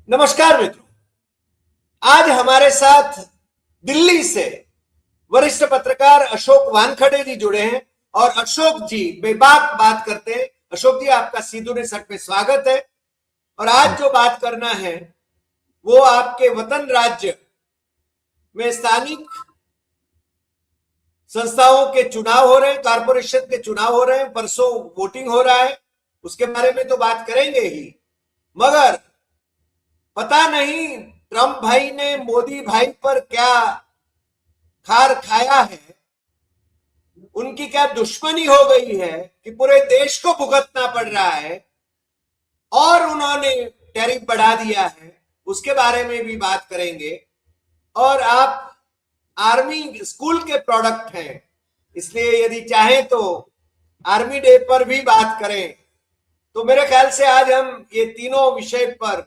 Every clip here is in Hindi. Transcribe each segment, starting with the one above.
नमस्कार मित्रों। आज हमारे साथ दिल्ली से वरिष्ठ पत्रकार अशोक वानखड़े जी जुड़े हैं और अशोक जी बेबाक बात करते हैं। अशोक जी, आपका सीधे सट में स्वागत है। और आज जो बात करना है वो आपके वतन राज्य में स्थानिक संस्थाओं के चुनाव हो रहे हैं, कारपोरेशन के चुनाव हो रहे हैं, परसों वोटिंग हो रहा है, उसके बारे में तो बात करेंगे ही, मगर पता नहीं ट्रंप भाई ने मोदी भाई पर क्या खार खाया है, उनकी क्या दुश्मनी हो गई है कि पूरे देश को भुगतना पड़ रहा है और उन्होंने टैरिफ बढ़ा दिया है। उसके बारे में भी बात करेंगे। और आप आर्मी स्कूल के प्रोडक्ट हैं, इसलिए यदि चाहें तो आर्मी डे पर भी बात करें। तो मेरे ख्याल से आज हम ये तीनों विषय पर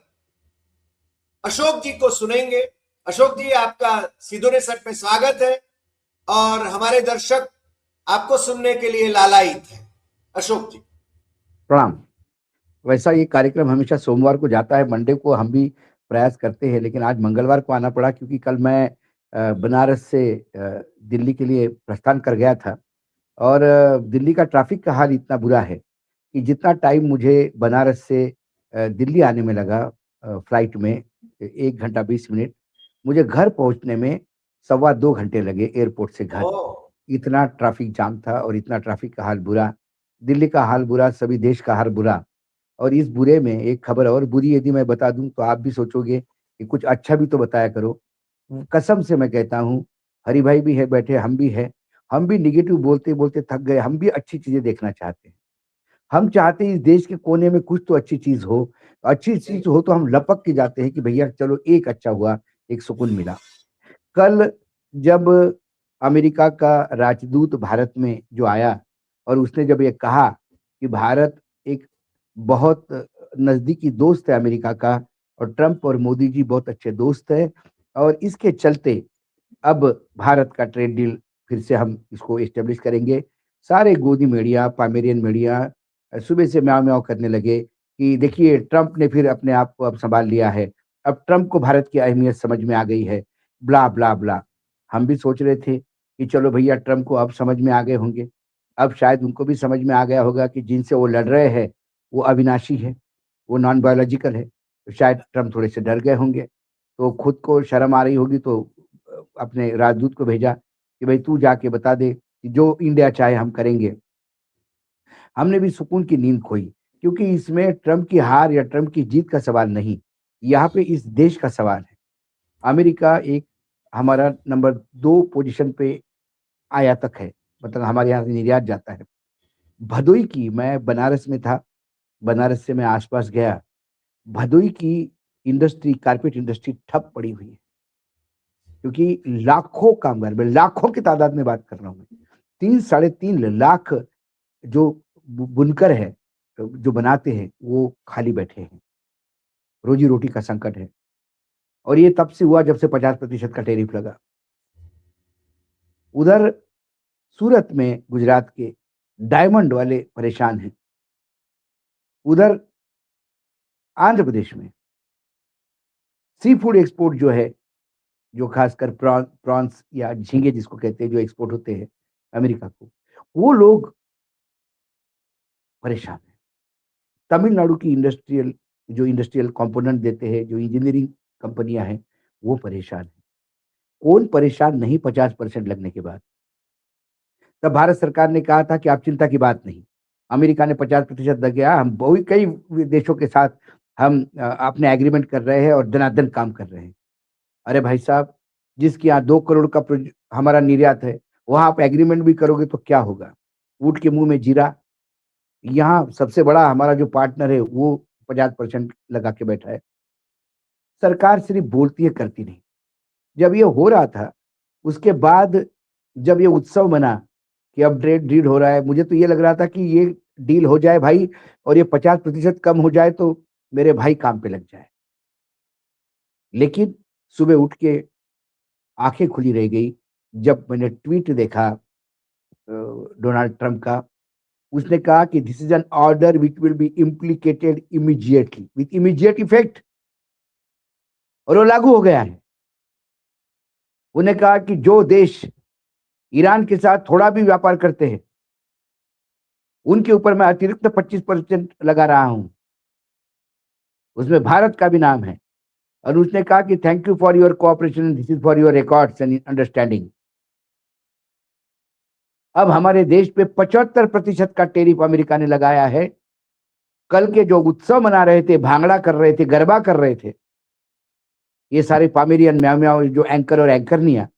अशोक जी को सुनेंगे। अशोक जी, आपका सीधे सट में स्वागत है और हमारे दर्शक आपको सुनने के लिए लालायित हैं। अशोक जी प्रणाम। वैसा ये कार्यक्रम हमेशा सोमवार को जाता है, मंडे को हम भी प्रयास करते हैं, लेकिन आज मंगलवार को आना पड़ा क्योंकि कल मैं बनारस से दिल्ली के लिए प्रस्थान कर गया था। और दिल्ली का ट्रैफिक का हाल इतना बुरा है कि जितना टाइम मुझे बनारस से दिल्ली आने में लगा फ्लाइट में 1 घंटा 20 मिनट, मुझे घर पहुंचने में 2.25 घंटे लगे एयरपोर्ट से घर। इतना ट्रैफिक जाम था और इतना ट्रैफिक का हाल बुरा, दिल्ली का हाल बुरा, सभी देश का हाल बुरा। और इस बुरे में एक खबर और बुरी यदि मैं बता दूं तो आप भी सोचोगे कि कुछ अच्छा भी तो बताया करो। कसम से मैं कहता हूं, हरि भाई भी है बैठे, हम भी है, हम भी निगेटिव बोलते बोलते थक गए। हम भी अच्छी चीजें देखना चाहते हैं। हम चाहते हैं इस देश के कोने में कुछ तो अच्छी चीज हो। अच्छी चीज हो तो हम लपक के जाते हैं कि भैया चलो एक अच्छा हुआ, एक सुकून मिला। कल जब अमेरिका का राजदूत भारत में जो आया और उसने जब ये कहा कि भारत एक बहुत नजदीकी दोस्त है अमेरिका का और ट्रंप और मोदी जी बहुत अच्छे दोस्त हैं, और इसके चलते अब भारत का ट्रेड डील फिर से हम इसको एस्टेब्लिश करेंगे। सारे गोदी मीडिया, पामेरियन मीडिया सुबह से म्याऊं म्याऊं करने लगे कि देखिए ट्रंप ने फिर अपने आप को अब संभाल लिया है, अब ट्रंप को भारत की अहमियत समझ में आ गई है, ब्ला ब्ला ब्ला। हम भी सोच रहे थे कि चलो भैया ट्रंप को अब समझ में आ गए होंगे, अब शायद उनको भी समझ में आ गया होगा कि जिनसे वो लड़ रहे हैं वो अविनाशी है, वो नॉन बायोलॉजिकल है। तो शायद ट्रंप थोड़े से डर गए होंगे, तो खुद को शर्म आ रही होगी, तो अपने राजदूत को भेजा कि भाई तू जाके बता दे कि जो इंडिया चाहे हम करेंगे। हमने भी सुकून की नींद खोई, क्योंकि इसमें ट्रंप की हार या ट्रंप की जीत का सवाल नहीं, यहाँ पे इस देश का सवाल है। अमेरिका एक हमारा नंबर 2 पोजीशन पे आयातक है, मतलब हमारे यहाँ से निर्यात जाता है। भदोई की, मैं बनारस में था, बनारस से मैं आसपास गया, भदोई की इंडस्ट्री, कारपेट इंडस्ट्री ठप पड़ी हुई है, क्योंकि लाखों कामगार, मैं लाखों की तादाद में बात कर रहा हूँ, 3-3.5 लाख जो बुनकर है, जो बनाते हैं, वो खाली बैठे हैं, रोजी रोटी का संकट है। और ये तब से हुआ जब से 50% का टैरिफ लगा। उधर सूरत में गुजरात के डायमंड वाले परेशान हैं। उधर आंध्र प्रदेश में सी फूड एक्सपोर्ट जो है, जो खासकर प्रॉन्स या झींगे जिसको कहते हैं, जो एक्सपोर्ट होते हैं अमेरिका को, वो लोग परेशान हैं। तमिलनाडु की इंडस्ट्रियल कंपोनेंट देते हैं, जो इंजीनियरिंग कंपनियां हैं, वो परेशान है। कौन परेशान नहीं 50% लगने के बाद? तब भारत सरकार ने कहा था कि आप चिंता की बात नहीं, अमेरिका ने 50% लग गया, हम बहुत कई देशों के साथ हम अपने एग्रीमेंट कर रहे हैं और दनादन काम कर रहे हैं। अरे भाई साहब, जिसके यहाँ 2 करोड़ का हमारा निर्यात है, वहां आप एग्रीमेंट भी करोगे तो क्या होगा? ऊँट के मुंह में जीरा। यहाँ सबसे बड़ा हमारा जो पार्टनर है वो 50% लगा के बैठा है। सरकार सिर्फ बोलती है, करती नहीं। जब ये हो रहा था, उसके बाद जब ये उत्सव मना कि अब ट्रेड डील हो रहा है, मुझे तो ये लग रहा था कि ये डील हो जाए भाई और ये 50% कम हो जाए तो मेरे भाई काम पे लग जाए। लेकिन सुबह उठ के आंखें खुली रह गई जब मैंने ट्वीट देखा डोनाल्ड ट्रंप का। उसने कहा कि this is an order which will be implicated immediately with immediate effect. और वो लागू हो गया है। उन्हें कहा कि जो देश ईरान के साथ थोड़ा भी व्यापार करते हैं उनके ऊपर मैं अतिरिक्त 25% लगा रहा हूं, उसमें भारत का भी नाम है। और उसने कहा कि thank you for your cooperation, this is for your records and understanding. अब हमारे देश पे 75% का टेरिफ अमेरिका ने लगाया है। कल के जो उत्सव मना रहे थे, भांगड़ा कर रहे थे, गरबा कर रहे थे, ये सारे पामेरियन म्याऊ म्याऊ जो एंकर और एंकरनिया,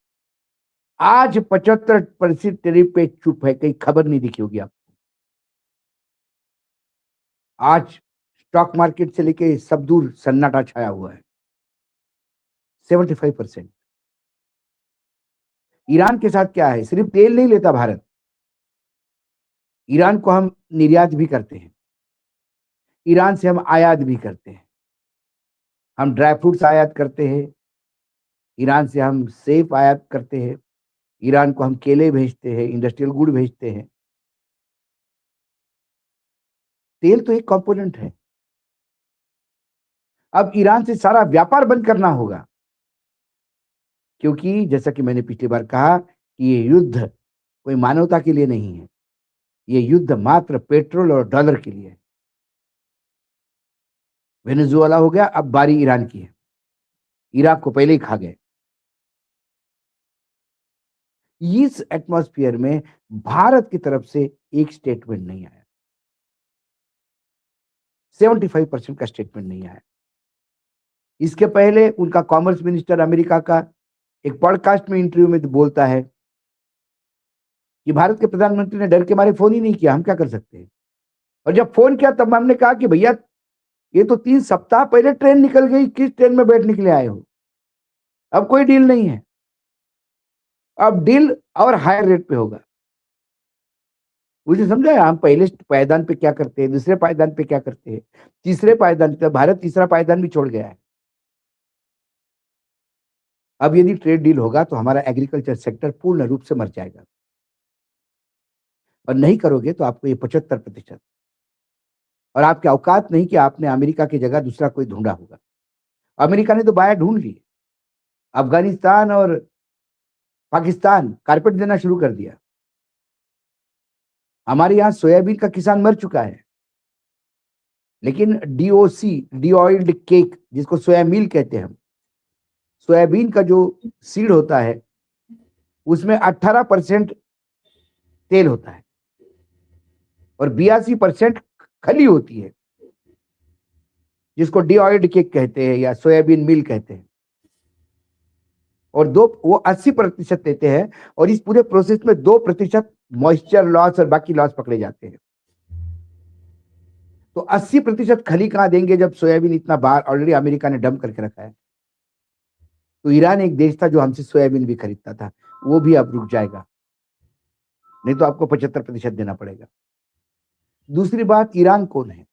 आज 75% टेरिफ पे चुप है, कहीं खबर नहीं दिखी होगी आपको। आज स्टॉक मार्केट से लेके सब दूर सन्नाटा छाया हुआ है। 75%। ईरान के साथ क्या है, सिर्फ तेल नहीं लेता भारत, ईरान को हम निर्यात भी करते हैं, ईरान से हम आयात भी करते हैं। हम ड्राई फ्रूट्स आयात करते हैं, ईरान से हम सेब आयात करते हैं, ईरान को हम केले भेजते हैं, इंडस्ट्रियल गुड भेजते हैं। तेल तो एक कंपोनेंट है। अब ईरान से सारा व्यापार बंद करना होगा, क्योंकि जैसा कि मैंने पिछली बार कहा कि ये युद्ध कोई मानवता के लिए नहीं है, ये युद्ध मात्र पेट्रोल और डॉलर के लिए है। वेनेजुएला हो गया, अब बारी ईरान की है। इराक को पहले ही खा गए। इस एटमॉस्फेयर में भारत की तरफ से एक स्टेटमेंट नहीं आया, 75% का स्टेटमेंट नहीं आया। इसके पहले उनका कॉमर्स मिनिस्टर अमेरिका का एक पॉडकास्ट में इंटरव्यू में बोलता है कि भारत के प्रधानमंत्री ने डर के मारे फोन ही नहीं किया, हम क्या कर सकते हैं। और जब फोन किया तब हमने कहा कि भैया ये तो 3 सप्ताह पहले ट्रेन निकल गई, किस ट्रेन में बैठने के लिए आए हो, अब कोई डील नहीं है, अब डील और हायर रेट पे होगा। मुझे समझा है, हम पहले पायदान पे क्या करते हैं, दूसरे पायदान पे क्या करते हैं, तीसरे पायदान पे, भारत तीसरा पायदान भी छोड़ गया है। अब यदि ट्रेड डील होगा तो हमारा एग्रीकल्चर सेक्टर पूर्ण रूप से मर जाएगा, और नहीं करोगे तो आपको ये 75%, और आपके औकात नहीं कि आपने अमेरिका की जगह दूसरा कोई ढूंढा होगा। अमेरिका ने तो बाया ढूंढ ली, अफगानिस्तान और पाकिस्तान कारपेट देना शुरू कर दिया। हमारे यहां सोयाबीन का किसान मर चुका है, लेकिन डीओसी, डी ऑयल्ड केक, जिसको सोया मील कहते हैं हम, सोयाबीन का जो सीड होता है उसमें 18% तेल होता है और 82% खली होती है, जिसको डी ऑयल्ड केक कहते हैं या सोयाबीन मील कहते हैं। और वो 80% देते हैं, और इस पूरे प्रोसेस में 2% मॉइस्चर लॉस और बाकी लॉस पकड़े जाते हैं। तो 80% खली कहां देंगे जब सोयाबीन इतना बार ऑलरेडी अमेरिका ने डंप करके रखा है। तो ईरान एक देश था जो हमसे सोयाबीन भी खरीदता था, वो भी अब रुक जाएगा, नहीं तो आपको 75% देना पड़ेगा। दूसरी बात, ईरान कौन है?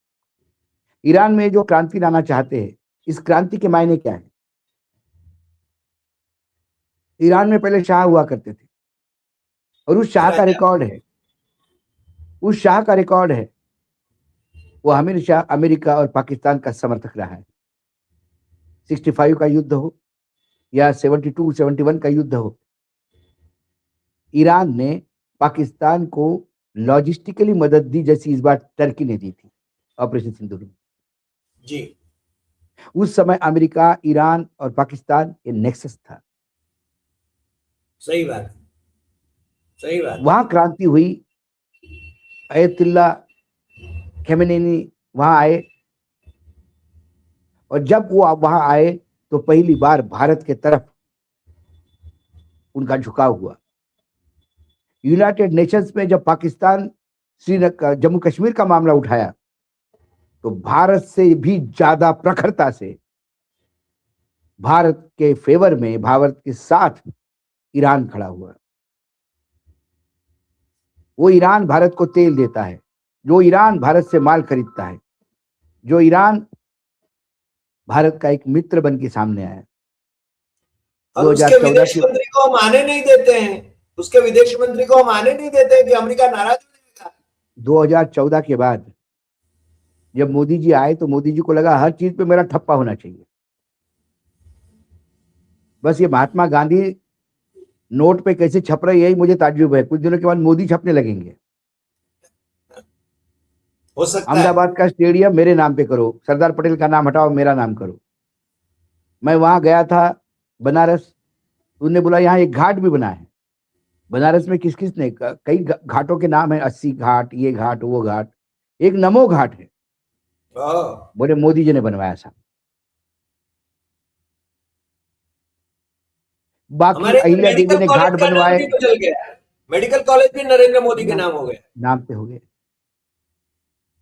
ईरान में जो क्रांति लाना चाहते हैं, इस क्रांति के मायने क्या है? ईरान में पहले शाह हुआ करते थे, और उस शाह का रिकॉर्ड है, उस शाह का रिकॉर्ड है, वो हमेशा अमेरिका और पाकिस्तान का समर्थक रहा है। 65 का युद्ध हो या 72, 71 का युद्ध हो, ईरान ने पाकिस्तान को लॉजिस्टिकली मदद दी, जैसी इस बार टर्की ने दी थी ऑपरेशन सिंदूर में। जी, उस समय अमेरिका, ईरान और पाकिस्तान ये नेक्सस था। सही बात, सही बात। वहां क्रांति हुई, अयतुल्ला खमेनी वहां आए, और जब वो वहां आए तो पहली बार भारत के तरफ उनका झुकाव हुआ। यूनाइटेड नेशंस में जब पाकिस्तान श्रीनगर, जम्मू कश्मीर का मामला उठाया, तो भारत से भी ज्यादा प्रखरता से भारत के फेवर में, भारत के साथ ईरान खड़ा हुआ। वो ईरान भारत को तेल देता है, जो ईरान भारत से माल खरीदता है, जो ईरान भारत का एक मित्र बन के सामने आया। और उसके विदेश मंत्री को हम आने नहीं देते हैं, उसके विदेश मंत्री को हम आने नहीं देते हैं कि अमेरिका नाराज हो जाएगा। 2014 के बाद जब मोदी जी आए तो मोदी जी को लगा हर चीज पे मेरा ठप्पा होना चाहिए, बस ये महात्मा गांधी नोट पे कैसे छप रहे यही मुझे ताज्जुब है। कुछ दिनों के बाद मोदी छपने लगेंगे। हो सकता है। अहमदाबाद का स्टेडियम मेरे नाम पे करो, सरदार पटेल का नाम हटाओ, मेरा नाम करो। मैं वहां गया था बनारस, उन्होंने बोला यहाँ एक घाट भी बना है। बनारस में किस किस ने, कई घाटों के नाम है, 80 घाट, ये घाट वो घाट, एक नमो घाट है, हाँ। बोले मोदी जी ने बनवाया था। बाकी हमारे अहिल्या देवी मेडिकल ने कॉलेज घाट का नाम बनवाए, भी बदल गया है। मेडिकल कॉलेज भी नरेंद्र मोदी के नाम हो गया। नाम पे हो गए।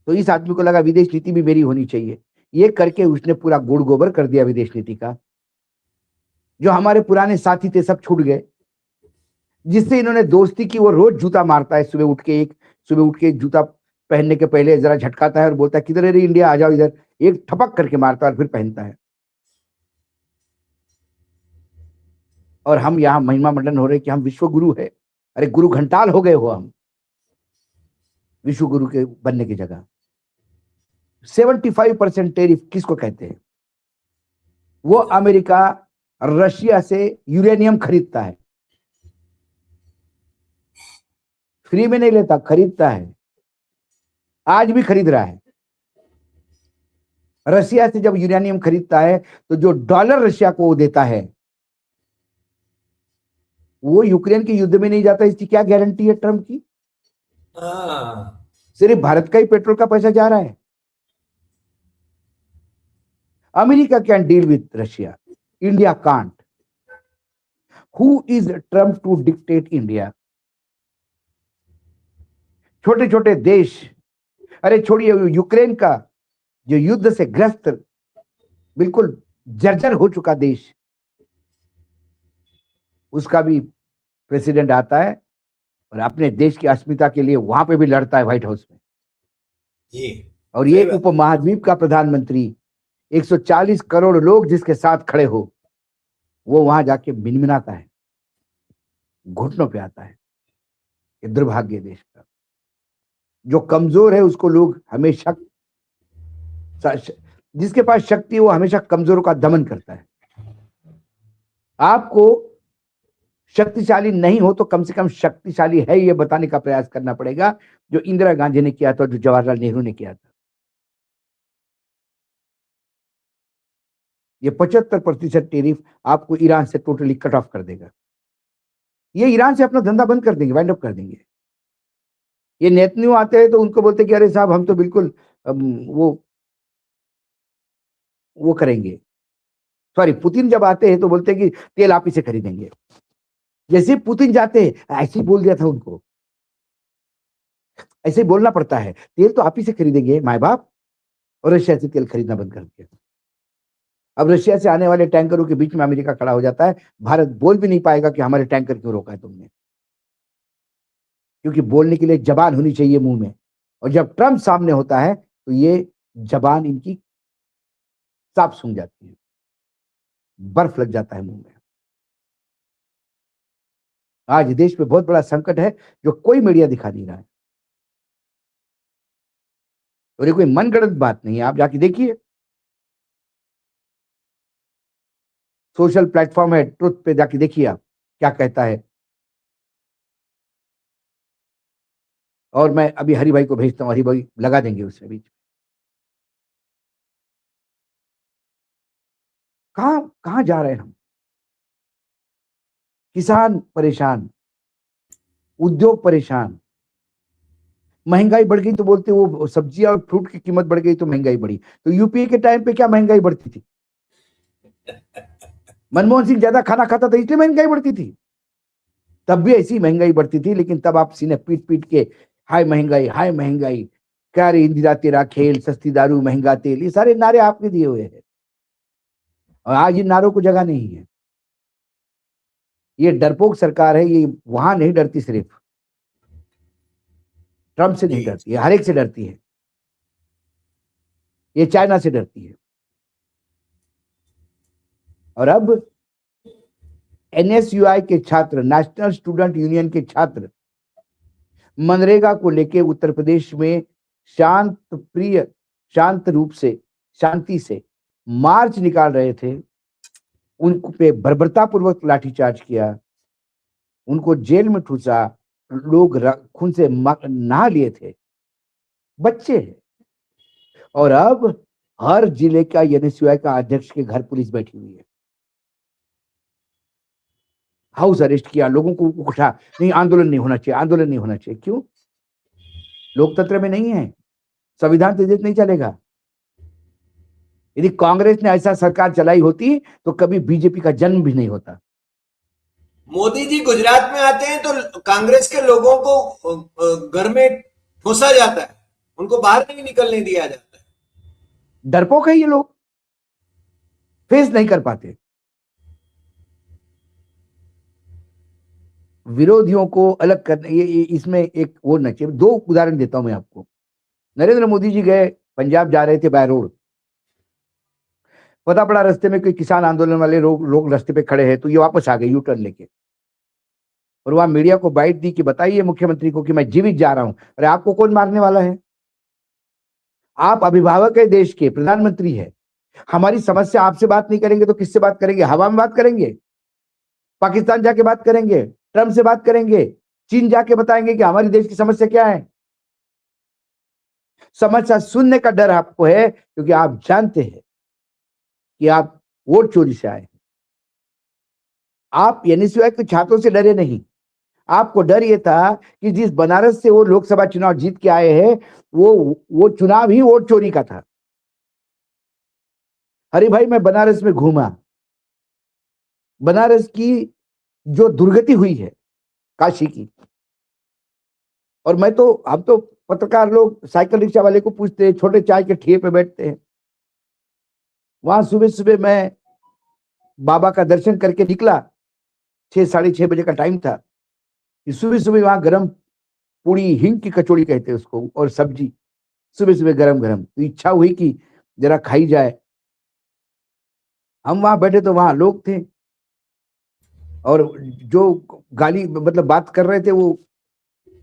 तो इस आदमी को लगा विदेश नीति भी मेरी होनी चाहिए, ये करके उसने पूरा गुड़ गोबर कर दिया विदेश नीति का। जो हमारे पुराने साथी थे सब छूट गए, जिससे इन्होंने दोस्ती की। वो रोज जूता मारता है, सुबह उठ के जूता पहनने के पहले जरा झटकाता है और बोलता है किधर है रे इंडिया, आ जाओ इधर, एक ठपक करके मारता है और फिर पहनता है। और हम यहाँ महिमा मंडन हो रहे कि हम विश्व गुरु है। अरे गुरु घंटाल हो गए हो हम, विश्व गुरु के बनने की जगह। 75% टेरिफ किसको कहते हैं? वो अमेरिका रशिया से यूरेनियम खरीदता है, फ्री में नहीं लेता, खरीदता है, आज भी खरीद रहा है। रशिया से जब यूरेनियम खरीदता है तो जो डॉलर रशिया को वो देता है वो यूक्रेन के युद्ध में नहीं जाता। इसकी क्या गारंटी है ट्रंप की? हाँ। सिर्फ भारत का ही पेट्रोल का पैसा जा रहा है। America can deal with Russia, India can't. Who is Trump to dictate India? छोटे छोटे देश, अरे छोड़िए यूक्रेन का जो युद्ध से ग्रस्त बिल्कुल जर्जर हो चुका देश, उसका भी प्रेसिडेंट आता है और अपने देश की अस्मिता के लिए वहां पे भी लड़ता है व्हाइट हाउस में। जी। और ये उपमहाद्वीप का प्रधानमंत्री, 140 करोड़ लोग जिसके साथ खड़े हो, वो वहां जाके मिनमिनाता है, घुटनों पे आता है। ये दुर्भाग्य देश का। जो कमजोर है उसको लोग हमेशा, जिसके पास शक्ति है वो हमेशा कमजोरों का दमन करता है। आपको शक्तिशाली नहीं हो तो कम से कम शक्तिशाली है ये बताने का प्रयास करना पड़ेगा, जो इंदिरा गांधी ने किया था, जो जवाहरलाल नेहरू ने किया था। ये 75% टेरिफ आपको ईरान से टोटली कट ऑफ कर देगा। ये ईरान से अपना धंधा बंद कर देंगे, वाइंड अप कर देंगे। ये नेतन्याहू आते हैं तो उनको बोलते कि अरे साहब हम तो बिल्कुल वो करेंगे। सॉरी, पुतिन जब आते हैं तो बोलते हैं कि तेल आप ही से खरीदेंगे। जैसे पुतिन जाते हैं ऐसे ही बोल दिया था उनको, ऐसे ही बोलना पड़ता है, तेल तो आप ही से खरीदेंगे माए बाप। और रशिया से तेल खरीदना बंद कर दिया। अब रशिया से आने वाले टैंकरों के बीच में अमेरिका खड़ा हो जाता है। भारत बोल भी नहीं पाएगा कि हमारे टैंकर क्यों रोका है तुमने, क्योंकि बोलने के लिए जबान होनी चाहिए मुंह में। और जब ट्रंप सामने होता है तो ये जबान इनकी साफ सूंघ जाती है, बर्फ लग जाता है मुंह में। आज देश में बहुत बड़ा संकट है जो कोई मीडिया दिखा नहीं रहा है। और ये कोई मनगढ़ंत बात नहीं है, आप जाके देखिए। सोशल प्लेटफॉर्म है, ट्रुथ पे जाके देखिए आप क्या कहता है। और मैं अभी हरि भाई को भेजता हूं, हरि भाई लगा देंगे उसमें बीच में। कहां कहां जा रहे हैं हम? किसान परेशान, उद्योग परेशान, महंगाई बढ़ गई तो बोलते वो सब्जी और फ्रूट की कीमत बढ़ गई तो महंगाई बढ़ी। तो यूपीए के टाइम पे क्या महंगाई बढ़ती थी? मनमोहन सिंह ज्यादा खाना खाता था इसलिए महंगाई बढ़ती थी। तब भी ऐसी महंगाई बढ़ती थी, लेकिन तब आप सीने पीट पीट के हाय महंगाई, क्या रे इंदिरा तेरा खेल, सस्ती दारू महंगा तेल, ये सारे नारे आपने दिए हुए हैं। और आज इन नारों को जगह नहीं है। ये डरपोक सरकार है, ये वहां नहीं डरती, सिर्फ ट्रंप से नहीं डरती है, हर एक से डरती है। ये चाइना से डरती है। और अब एनएसयूआई के छात्र, नेशनल स्टूडेंट यूनियन के छात्र, मनरेगा को लेके उत्तर प्रदेश में शांति रूप से, शांति से मार्च निकाल रहे थे। उनको पे बर्बरतापूर्वक लाठीचार्ज किया, उनको जेल में ठूसा, लोग खून से नहा लिए थे, बच्चे हैं। और अब हर जिले का एनएसयूआई का अध्यक्ष के घर पुलिस बैठी हुई है, हाउस अरेस्ट किया, लोगों को उठा, नहीं आंदोलन नहीं होना चाहिए, आंदोलन नहीं होना चाहिए। क्यों? लोकतंत्र में नहीं है, संविधान से नहीं चलेगा। यदि कांग्रेस ने ऐसा सरकार चलाई होती तो कभी बीजेपी का जन्म भी नहीं होता। मोदी जी गुजरात में आते हैं तो कांग्रेस के लोगों को घर में ठूसा जाता है, उनको बाहर नहीं निकलने दिया जाता है। डरपोक है ये लोग, फेस नहीं कर पाते। विरोधियों को अलग करने, ये इसमें एक वो न चाहिए। दो उदाहरण देता हूं मैं आपको। नरेंद्र मोदी जी गए, पंजाब जा रहे थे बाय रोड, पता पड़ा रास्ते में कोई किसान आंदोलन वाले लोग रास्ते पे खड़े हैं, तो ये वापस आ गए यू टर्न लेके, और वहां मीडिया को बाइट दी कि बताइए मुख्यमंत्री को कि मैं जीवित जा रहा हूं। अरे आपको कौन मारने वाला है? आप अभिभावक है देश के, प्रधानमंत्री है। हमारी समस्या आपसे बात नहीं करेंगे तो किससे बात करेंगे? हवा में बात करेंगे, पाकिस्तान जाके बात करेंगे, ट्रंप से बात करेंगे, चीन जाके बताएंगे कि हमारी देश की समस्या क्या है? समस्या सुनने का डर आपको है, क्योंकि आप जानते हैं कि आप वोट चोरी से आए। आप एनएसयूआई के छात्रों से डरे नहीं, आपको डर ये था कि जिस बनारस से वो लोकसभा चुनाव जीत के आए हैं, वो चुनाव ही वोट चोरी का था। अरे भाई, मैं बनारस में घूमा, बनारस की जो दुर्गति हुई है काशी की, और मैं तो, हम तो पत्रकार लोग साइकिल रिक्शा वाले को पूछते हैं, छोटे चाय के ठिए पे बैठते हैं। वहां सुबह सुबह मैं बाबा का दर्शन करके निकला, 6-6:30 बजे का टाइम था। सुबह सुबह वहां गरम पूरी, हिंग की कचौड़ी कहते हैं उसको, और सब्जी सुबह सुबह गरम गरम, तो इच्छा हुई कि जरा खाई जाए। हम वहां बैठे तो वहां लोग थे, और जो गाली मतलब बात कर रहे थे वो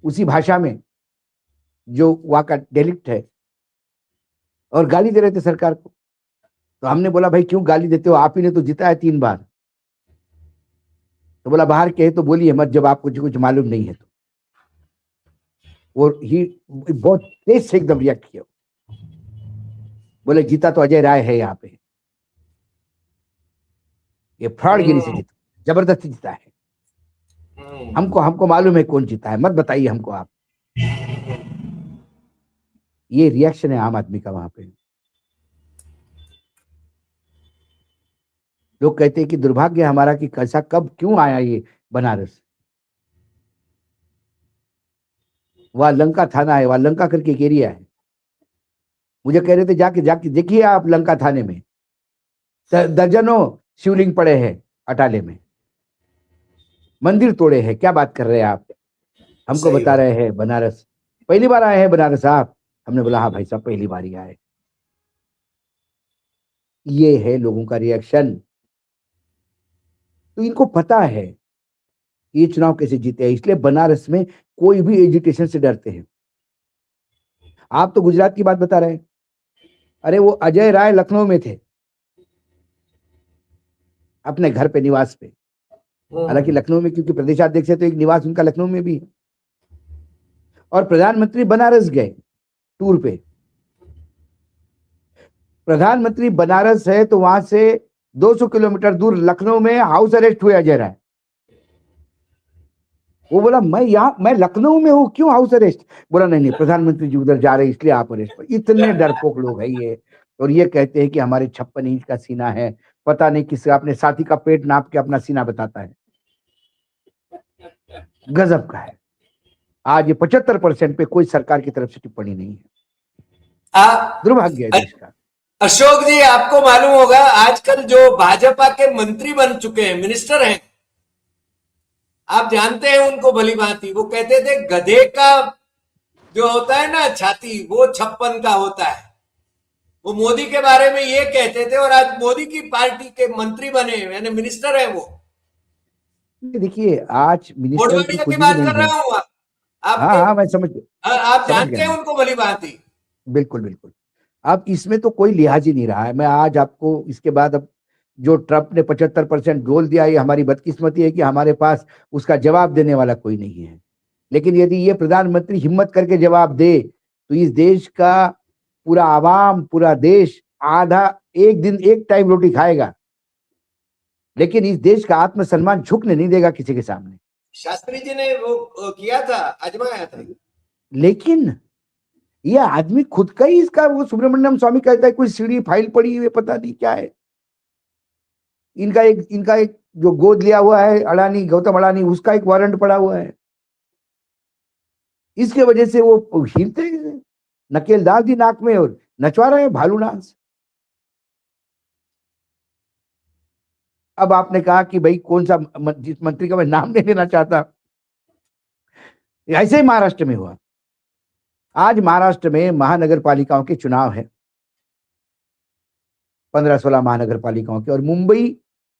उसी भाषा में जो वहां का डायलेक्ट है, और गाली दे रहे थे सरकार को। तो हमने बोला भाई क्यों गाली देते हो, आप ही ने तो जीता है 3 बार। तो बोला बाहर के है तो बोलिए मत, जब आपको कुछ मालूम नहीं है तो। और ही बहुत तेज से एकदम रिएक्ट किया, बोले जीता तो अजय राय है यहाँ पे, ये फ्रॉडगिरी से जीता, जबरदस्ती जीता है, हमको मालूम है कौन जीता है, मत बताइए हमको आप। ये रिएक्शन है आम आदमी का वहां पे। लोग कहते हैं कि दुर्भाग्य हमारा कि कैसा कब क्यों आया ये बनारस। वह लंका थाना है, वह लंका करके एक एरिया है। मुझे कह रहे थे जाके जाके देखिए आप लंका थाने में दर्जनों शिवलिंग पड़े हैं, अटाले में मंदिर तोड़े हैं। क्या बात कर रहे हैं आप? हमको बता रहे हैं बनारस पहली बार आए हैं बनारस आप। हमने बोला हाँ भाई साहब पहली बार ही आए। ये है लोगों का रिएक्शन। तो इनको पता है ये चुनाव कैसे जीते हैं, इसलिए बनारस में कोई भी एजिटेशन से डरते हैं। आप तो गुजरात की बात बता रहे हैं, अरे वो अजय राय लखनऊ में थे अपने घर पे, निवास पे। हालांकि लखनऊ में क्योंकि प्रदेशाध्यक्ष है तो एक निवास उनका लखनऊ में भी है। और प्रधानमंत्री बनारस गए टूर पे। प्रधानमंत्री बनारस है तो वहां से 200 किलोमीटर दूर लखनऊ में हाउस अरेस्ट हुए अजय राय। वो बोला मैं लखनऊ में हूं, क्यों हाउस अरेस्ट? बोला नहीं प्रधानमंत्री जी उधर जा रहे इसलिए आप अरेस्ट। इतने डरपोक लोग है ये। और ये कहते हैं कि हमारे 56 इंच का सीना है, पता नहीं किससे अपने साथी का पेट नाप के अपना सीना बताता है। गजब का है। आज ये 75% पे कोई सरकार की तरफ से टिप्पणी नहीं है। दुर्भाग्य है देश का। अशोक जी, आपको मालूम होगा आजकल जो भाजपा के मंत्री बन चुके हैं, मिनिस्टर हैं, आप जानते हैं उनको भली भांति। वो कहते थे गधे का जो होता है ना छाती, वो 56 का होता है। वो मोदी के बारे में ये कहते थे, और आज मोदी की पार्टी के मंत्री बने, यानी मिनिस्टर है वो। देखिए आज मिनिस्टर की कुछ की बात नहीं कर है। रहा हूँ हाँ मैं समझ आप जानते हैं उनको भली भांति। बिल्कुल बिल्कुल। अब इसमें तो कोई लिहाज ही नहीं रहा है। मैं आज आपको इसके बाद अब जो ट्रंप ने 75% बोल दिया, ये हमारी बदकिस्मती है कि हमारे पास उसका जवाब देने वाला कोई नहीं है। लेकिन यदि ये प्रधानमंत्री हिम्मत करके जवाब दे तो इस देश का पूरा आवाम, पूरा देश आधा एक दिन एक टाइम रोटी खाएगा, लेकिन इस देश का आत्मसम्मान झुकने नहीं देगा किसी के सामने। शास्त्री जी ने वो किया था, आजमाया था। लेकिन ये आदमी खुद का ही इसका, वो सुब्रमण्यम स्वामी कहता है कोई सीढ़ी फाइल पड़ी हुई, पता नहीं क्या है। इनका एक जो गोद लिया हुआ है अडानी, गौतम अडानी, उसका एक वारंट पड़ा हुआ है। इसके वजह से वो हिलते नकेल डाल दी नाक में और नचवा रहे हैं भालू डांस। अब आपने कहा कि भाई कौन सा जिस मंत्री का मैं नाम नहीं लेना चाहता, ऐसे ही महाराष्ट्र में हुआ। आज महाराष्ट्र में महानगर पालिकाओं के चुनाव है, 15-16 महानगर पालिकाओं के, और मुंबई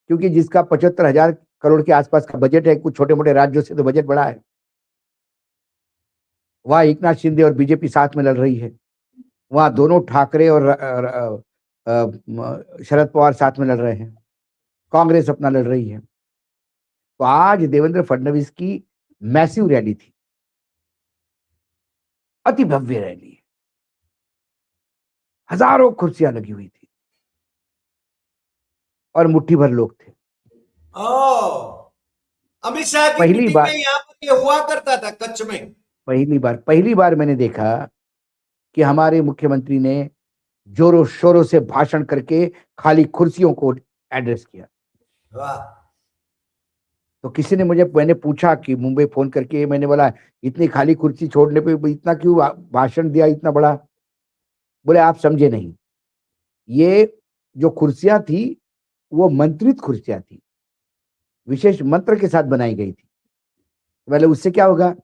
क्योंकि जिसका 75,000 करोड़ के आसपास का बजट है, कुछ छोटे मोटे राज्यों से तो बजट बड़ा है, वहां एकनाथ शिंदे और बीजेपी साथ में लड़ रही है। वहां दोनों ठाकरे और शरद पवार साथ में लड़ रहे हैं, कांग्रेस अपना लड़ रही है। तो आज देवेंद्र फडणवीस की मैसिव रैली थी, अति भव्य रैली, हजारों कुर्सियां लगी हुई थी और मुट्ठी भर लोग थे। अमित शाह की पहली मीटिंग बार में यहाँ पर ये हुआ करता था कच्छ में। पहली बार मैंने देखा कि हमारे मुख्यमंत्री ने जोरों शोरों से भाषण करके खाली कुर्सियों को एड्रेस किया। वाह। तो किसी ने मैंने पूछा कि मुंबई फोन करके, मैंने बोला इतनी खाली कुर्सी छोड़ने पे इतना क्यों भाषण दिया इतना बड़ा? बोले आप समझे नहीं, ये जो कुर्सियां थी वो मंत्रित कुर्सियां थी, विशेष मंत्र के साथ बनाई गई थी। बोले उससे क्या होगा?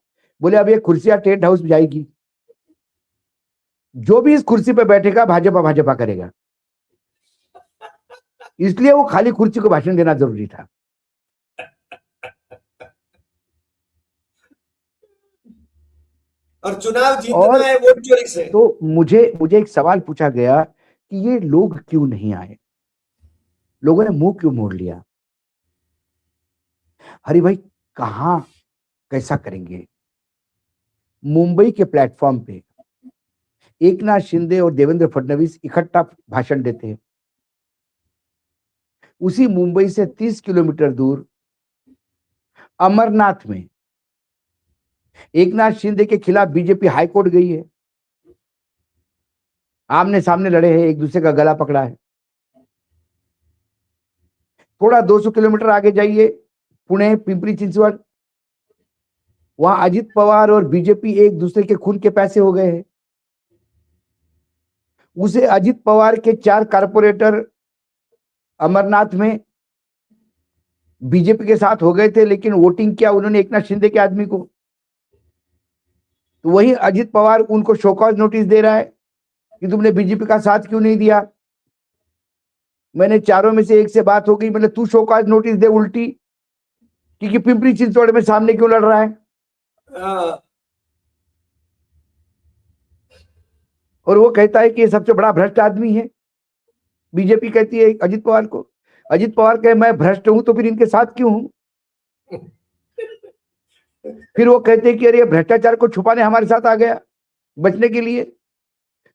बोले अब ये कुर्सियां टेंट हाउस में जाएगी, जो भी इस कुर्सी पे बैठेगा भाजपा भाजपा करेगा, इसलिए वो खाली कुर्सी को भाषण देना जरूरी था। और चुनाव जीतना है वोट चोरी से। तो मुझे एक सवाल पूछा गया कि ये लोग क्यों नहीं आए, लोगों ने मुंह क्यों मोड़ लिया? अरे भाई कहां कैसा करेंगे? मुंबई के प्लेटफॉर्म पे एकनाथ शिंदे और देवेंद्र फडणवीस इकट्ठा भाषण देते हैं। उसी मुंबई से 30 किलोमीटर दूर अमरनाथ में एकनाथ शिंदे के खिलाफ बीजेपी हाईकोर्ट गई है, आमने सामने लड़े हैं, एक दूसरे का गला पकड़ा है। थोड़ा 200 किलोमीटर आगे जाइए, पुणे पिंपरी चिंचवड, वहां अजित पवार और बीजेपी एक दूसरे के खून के पैसे हो गए हैं। उसे अजित पवार के 4 कारपोरेटर अमरनाथ में बीजेपी के साथ हो गए थे, लेकिन वोटिंग किया उन्होंने एकनाथ शिंदे के आदमी को। तो वही अजित पवार उनको शोकॉज नोटिस दे रहा है कि तुमने बीजेपी का साथ क्यों नहीं दिया। मैंने चारों में से एक से बात हो गई, मतलब तू शोकॉज नोटिस दे उल्टी, क्योंकि पिंपरी चिंचवड में सामने क्यों लड़ रहा है। और वो कहता है कि ये सबसे बड़ा भ्रष्ट आदमी है। बीजेपी कहती है अजित पवार को, अजित पवार कहे मैं भ्रष्ट हूं तो फिर इनके साथ क्यों हूं। फिर वो कहते हैं कि अरे भ्रष्टाचार को छुपाने हमारे साथ आ गया बचने के लिए।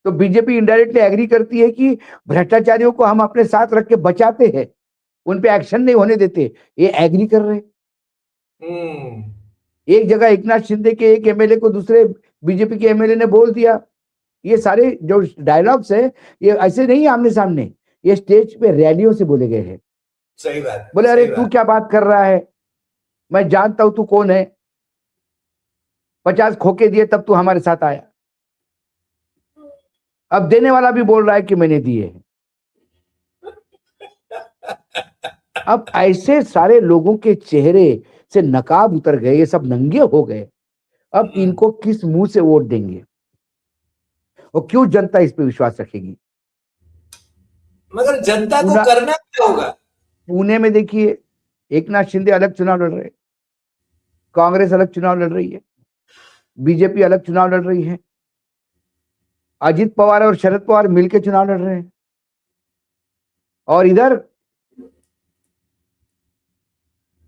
तो बीजेपी इनडायरेक्टली एग्री करती है कि भ्रष्टाचारियों को हम अपने साथ रख के बचाते हैं, उन पे एक्शन नहीं होने देते, ये एग्री कर रहे। एक जगह एकनाथ शिंदे के एक एमएलए को दूसरे बीजेपी के एमएलए ने बोल दिया। ये सारे जो डायलॉग्स है ये ऐसे नहीं आमने सामने, ये स्टेज पे रैलियों से बोले गए हैं। सही बात। बोले अरे तू क्या बात कर रहा है, मैं जानता हूं तू कौन है, 50 खोके दिए तब तू हमारे साथ आया। अब देने वाला भी बोल रहा है कि मैंने दिए। अब ऐसे सारे लोगों के चेहरे से नकाब उतर गए, ये सब नंगे हो गए। अब इनको किस मुंह से वोट देंगे और क्यों जनता इस पे विश्वास रखेगी? मगर जनता को करना क्या होगा? पुणे में देखिए, एकनाथ शिंदे अलग चुनाव लड़ रहे, कांग्रेस अलग चुनाव लड़ रही है, बीजेपी अलग चुनाव लड़ रही है, अजित पवार और शरद पवार मिलकर चुनाव लड़ रहे हैं। और इधर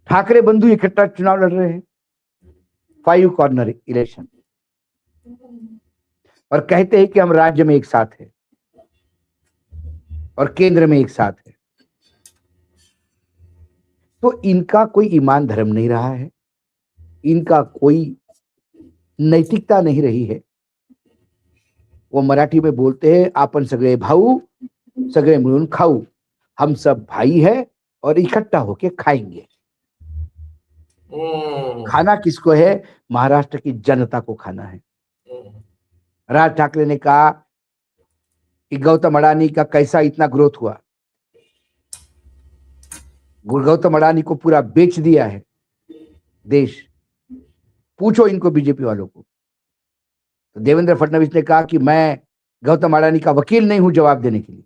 ठाकरे बंधु इकट्ठा चुनाव लड़ रहे हैं, 5 कॉर्नर इलेक्शन, और कहते हैं कि हम राज्य में एक साथ हैं और केंद्र में एक साथ है। तो इनका कोई ईमान धर्म नहीं रहा है, इनका कोई नैतिकता नहीं रही है। वो मराठी में बोलते हैं, आपन सगळे भाऊ सगळे मिळून खाऊ, हम सब भाई है और इकट्ठा होके खाएंगे। खाना किसको है? महाराष्ट्र की जनता को खाना है। राज ठाकरे ने कहा कि गौतम अडानी का कैसा इतना ग्रोथ हुआ, गौतम अडानी को पूरा बेच दिया है देश, पूछो इनको बीजेपी वालों को। तो देवेंद्र फडणवीस ने कहा कि मैं गौतम अडानी का वकील नहीं हूं जवाब देने के लिए,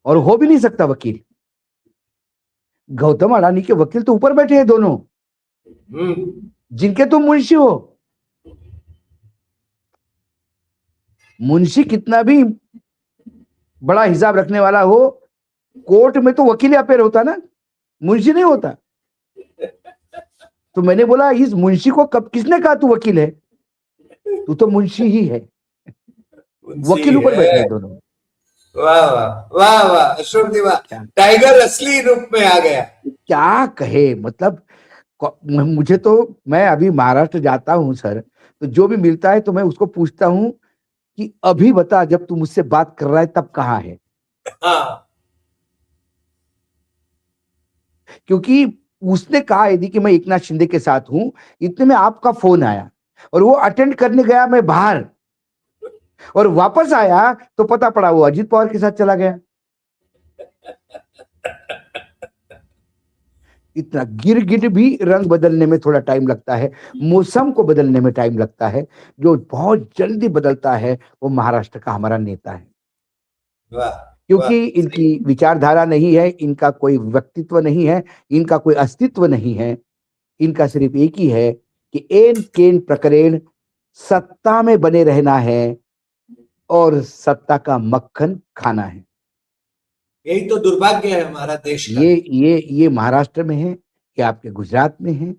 और हो भी नहीं सकता वकील। गौतम अडानी के वकील तो ऊपर बैठे हैं दोनों, जिनके तुम मुंशी हो। मुंशी कितना भी बड़ा हिसाब रखने वाला हो, कोर्ट में तो वकील अपेयर होता ना, मुंशी नहीं होता। तो मैंने बोला, इस मुंशी को कब किसने कहा तू वकील है? तू तो मुंशी ही है। वकील ऊपर बैठे हैं दोनों। वाह वाह वाह वाह, अशोक जी वाह, टाइगर असली रूप में आ गया। क्या कहे, मतलब मुझे तो, मैं अभी महाराष्ट्र जाता हूं सर, तो जो भी मिलता है तो मैं उसको पूछता हूं कि अभी बता, जब तू मुझसे बात कर रहा है तब कहाँ है? हाँ। क्योंकि उसने कहा यदि कि मैं एकनाथ शिंदे के साथ हूं, इतने में आपका फोन आया और वो अटेंड करने गया मैं बाहर, और वापस आया तो पता पड़ा वो अजित पवार के साथ चला गया। इतना गिरगिट भी रंग बदलने में थोड़ा टाइम लगता है, मौसम को बदलने में टाइम लगता है। जो बहुत जल्दी बदलता है वो महाराष्ट्र का हमारा नेता है। क्योंकि इनकी विचारधारा नहीं है, इनका कोई व्यक्तित्व नहीं है, इनका कोई अस्तित्व नहीं है। इनका सिर्फ एक ही है कि एन केन प्रकरण सत्ता में बने रहना है और सत्ता का मक्खन खाना है। यही तो दुर्भाग्य है हमारा देश का। ये महाराष्ट्र में है, ये आपके गुजरात में है,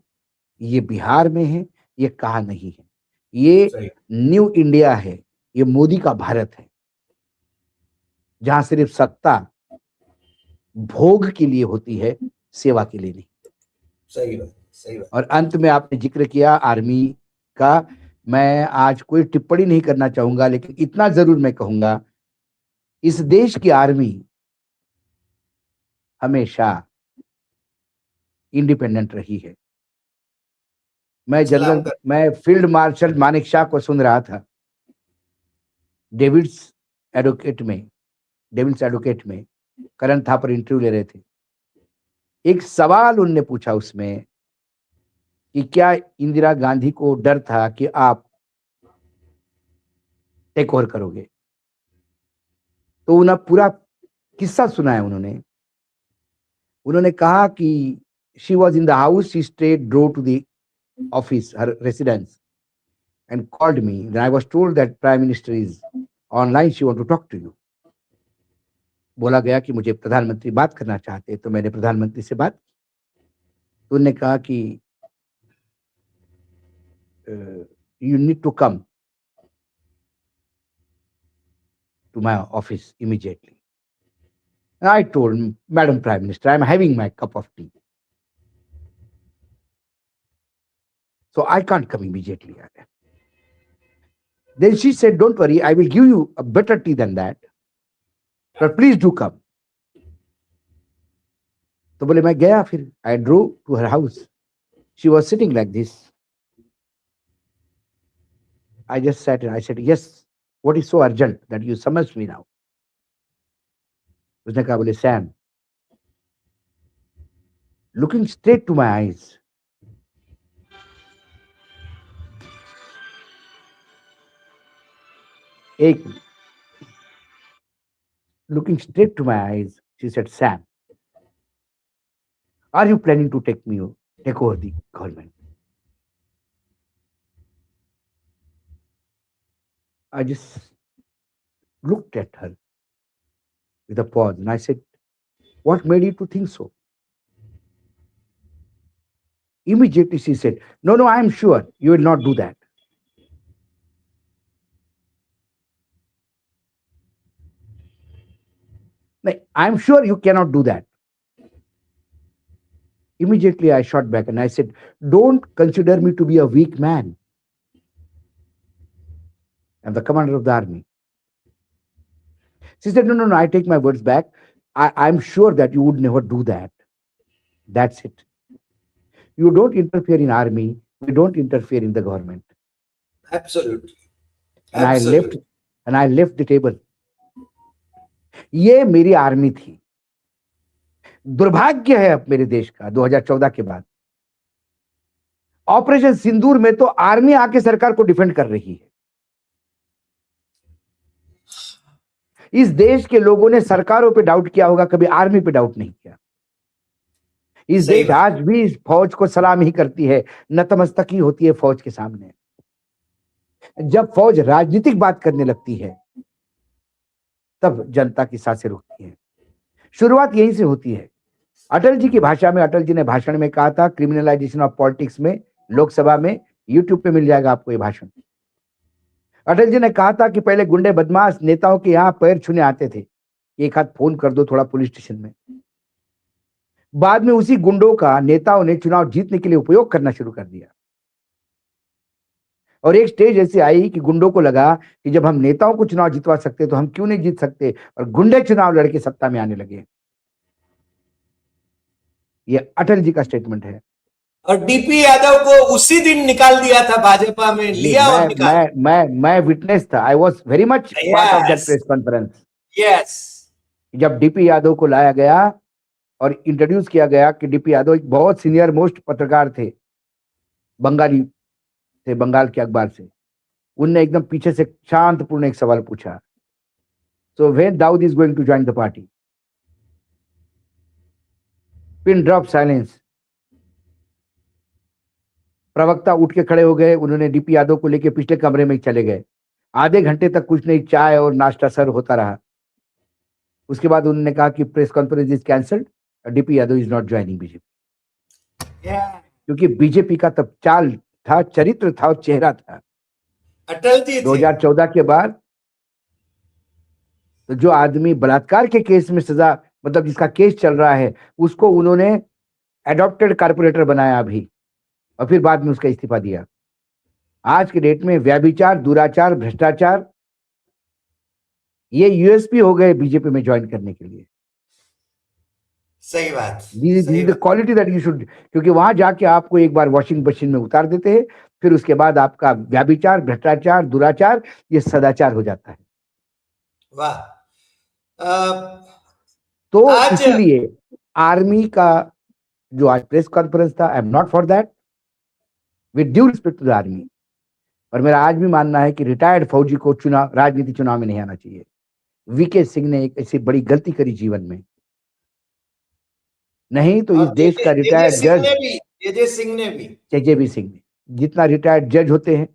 ये बिहार में है, ये कहा नहीं है। ये न्यू इंडिया है, ये मोदी का भारत है, जहां सिर्फ सत्ता भोग के लिए होती है, सेवा के लिए नहीं। सही बात, सही बात। और अंत में आपने जिक्र किया आर्मी का, मैं आज कोई टिप्पणी नहीं करना चाहूंगा, लेकिन इतना जरूर मैं कहूंगा, इस देश की आर्मी हमेशा इंडिपेंडेंट रही है। मैं फील्ड मार्शल मानेकशॉ को सुन रहा था, डेविल्स एडवोकेट में करण थापर इंटरव्यू ले रहे थे। एक सवाल उनने पूछा उसमें कि क्या इंदिरा गांधी को डर था कि आप टेक ओवर करोगे? तो उन्हें पूरा किस्सा सुनाया उन्होंने कहा कि she was in the house, she straight drove to the office, her residence, and called me. Then I was told that Prime Minister is online, she want to talk to you. बोला गया कि मुझे प्रधानमंत्री बात करना चाहते हैं, तो मैंने प्रधानमंत्री से बात की। तो उन्होंने कहा कि you need to come to my office immediately. And I told Madam Prime Minister, I am having my cup of tea, so I can't come immediately. Then she said, don't worry, I will give you a better tea than that, but please do come. तो बोले मैं गया, फिर I drove to her house. She was sitting like this. I just sat and I said, yes, what is so urgent that you summons me now? उसने कहा, बोले Sam, looking straight to my eyes, looking straight to my eyes, she said, Sam, are you planning to take over the government? I just looked at her with a pause and I said, what made you to think so? Immediately she said, no, I am sure you will not do that. I am sure you cannot do that. Immediately I shot back and I said, don't consider me to be a weak man. I'm the commander of the army. She said, no, I take my words back. I'm sure that you would never do that. That's it. You don't interfere in army. We don't interfere in the government. Absolutely. And I left the table. ये मेरी आर्मी थी. दुर्भाग्य है अब मेरे देश का 2014 के बाद, ऑपरेशन सिंदूर में तो आर्मी आके सरकार को डिफेंड कर रही है. इस देश के लोगों ने सरकारों पे डाउट किया होगा, कभी आर्मी पे डाउट नहीं किया. इस देश आज भी इस फौज को सलाम ही करती है, नतमस्तक ही होती है फौज के सामने. जब फौज राजनीतिक बात करने लगती है तब जनता की सांसें रुकती है. शुरुआत यहीं से होती है. अटल जी की भाषा में, अटल जी ने भाषण में कहा था, क्रिमिनलाइजेशन ऑफ पॉलिटिक्स में, लोकसभा में, यूट्यूब पे मिल जाएगा आपको ये भाषण. अटल जी ने कहा था कि पहले गुंडे बदमाश नेताओं के यहां पैर छूने आते थे, एक हाथ फोन कर दो थोड़ा पुलिस स्टेशन में. बाद में उसी गुंडों का नेताओं ने चुनाव जीतने के लिए उपयोग करना शुरू कर दिया. और एक स्टेज ऐसी आई कि गुंडों को लगा कि जब हम नेताओं को चुनाव जितवा सकते तो हम क्यों नहीं जीत सकते, और गुंडे चुनाव लड़के सत्ता में आने लगे. ये अटल जी का स्टेटमेंट है. और डीपी यादव को उसी दिन निकाल दिया था भाजपा में, लिया और निकाल. मैं विटनेस था. I was very much part of that press conference. Yes. जब डीपी यादव को लाया गया और इंट्रोड्यूस किया गया कि डीपी यादव एक बहुत सीनियर मोस्ट पत्रकार थे, बंगाली थे, बंगाल के अखबार से. उनने एकदम पीछे से शांतपूर्ण एक सवाल पूछा, so when Dawood is going to join the party. Pin drop silence. प्रवक्ता उठ के खड़े हो गए, उन्होंने डीपी यादव को लेके पिछले कमरे में चले गए. आधे घंटे तक कुछ नहीं, चाय और नाश्ता सर्व होता रहा. उसके बाद उन्होंने कहा कि press conference is cancelled, DP Yadav is not joining BJP. क्योंकि बीजेपी का तब चाल था, चरित्र था और चेहरा था. अटल जी 2014 के बाद तो जो आदमी बलात्कार के केस में सजा, मतलब जिसका केस चल रहा है, उसको उन्होंने एडॉप्टेड कारपोरेटर बनाया अभी, और फिर बाद में उसका इस्तीफा दिया. आज के डेट में व्यभिचार, दुराचार, भ्रष्टाचार, ये यूएसपी हो गए बीजेपी में ज्वाइन करने के लिए. सही बात. This is the quality that you should. क्योंकि वहां जाके आपको एक बार वॉशिंग मशीन में उतार देते हैं, फिर उसके बाद आपका व्यभिचार, भ्रष्टाचार, दुराचार, ये सदाचार हो जाता है. वाह. तो इसीलिए आर्मी का जो आज प्रेस कॉन्फ्रेंस था, I am not for that, with due respect to the army. और मेरा आज भी मानना है कि रिटायर्ड फौजी को राजनीति चुनाव में नहीं आना चाहिए. वीके सिंह ने एक ऐसी बड़ी गलती करी जीवन में. नहीं तो इस देश का रिटायर्ड जज, जेजे सिंह ने, जितना रिटायर्ड जज होते हैं,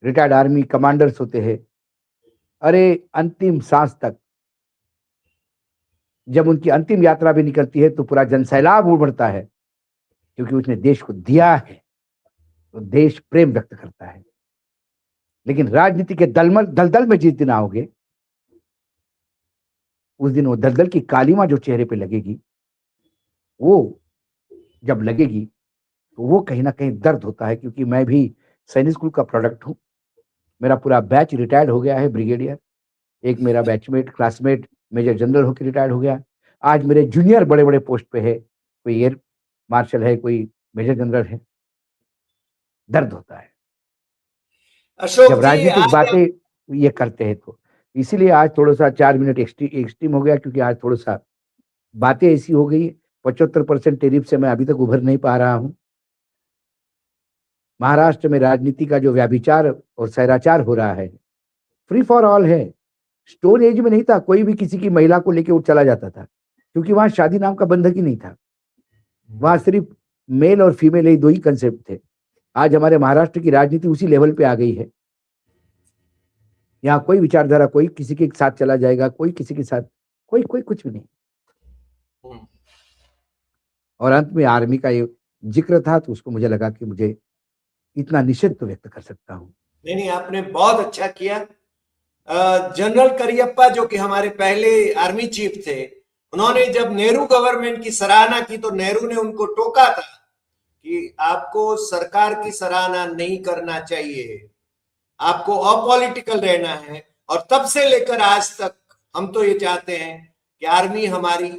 रिटायर्ड आर्मी कमांडर्स होते हैं, अरे अंतिम सांस तक, जब उनकी अंतिम यात्रा भी निकलती है तो पूरा जनसैलाब उमड़ता है, क्योंकि उसने देश को दिया है, तो देश प्रेम व्यक्त करता है. लेकिन राजनीति के दलदल में जिस दिन आओगे, उस दिन वो दलदल की कालीमा जो चेहरे पे लगेगी, वो जब लगेगी तो वो कहीं ना कहीं दर्द होता है. क्योंकि मैं भी सैनिक स्कूल का प्रोडक्ट हूं. मेरा पूरा बैच रिटायर्ड हो गया है, ब्रिगेडियर. एक मेरा बैचमेट, क्लासमेट मेजर जनरल होकर रिटायर्ड हो गया. आज मेरे जूनियर बड़े बड़े पोस्ट पे है, कोई एयर मार्शल है, कोई मेजर जनरल है. दर्द होता है जब राजनीतिक बातें ये करते हैं. तो इसीलिए आज थोड़ा सा 4 मिनट एक्सट्रीम हो गया, क्योंकि आज थोड़ा सा बातें ऐसी हो गई. 75% टेरिफ से मैं अभी तक उभर नहीं पा रहा हूं. महाराष्ट्र में राजनीति का जो व्याभिचार और सैराचार हो रहा है, फ्री फॉर ऑल है. स्टोन एज में नहीं था, कोई भी किसी की महिला को लेके वो चला जाता था, क्योंकि वहां शादी नाम का बंधक ही नहीं था. वहां सिर्फ मेल और फीमेल, ये दो ही कंसेप्ट थे. आज हमारे महाराष्ट्र की राजनीति उसी लेवल पे आ गई है. यहाँ कोई विचारधारा, कोई किसी के साथ चला जाएगा, कोई किसी के साथ, कोई कुछ भी नहीं. और अंत में आर्मी का ये जिक्र था, तो उसको मुझे लगा कि मुझे इतना निषेध तो व्यक्त कर सकता हूँ। नहीं, आपने बहुत अच्छा किया। जनरल करियप्पा जो कि हमारे पहले आर्मी चीफ थे, उन्होंने जब नेहरू गवर्नमेंट की सराहना की तो नेहरू ने उनको टोका था कि आपको सरकार की सराहना नहीं करना चाहिए, आपको अपॉलिटिकल रहना है। और तब से लेकर आज तक हम तो ये चाहते हैं कि आर्मी हमारी,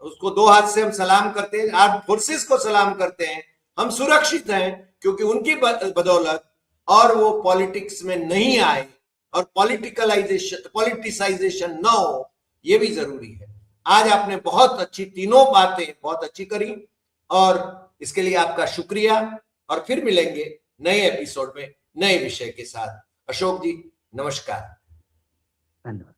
उसको दो हाथ से हम सलाम करते हैं, आर्म फोर्सेस को सलाम करते हैं। हम सुरक्षित हैं क्योंकि उनकी बदौलत, और वो पॉलिटिक्स में नहीं आए और पॉलिटिसाइजेशन ना हो, ये भी जरूरी है। आज आपने बहुत अच्छी, तीनों बातें बहुत अच्छी करी और इसके लिए आपका शुक्रिया। और फिर मिलेंगे नए एपिसोड में नए विषय के साथ। अशोक जी, नमस्कार। धन्यवाद।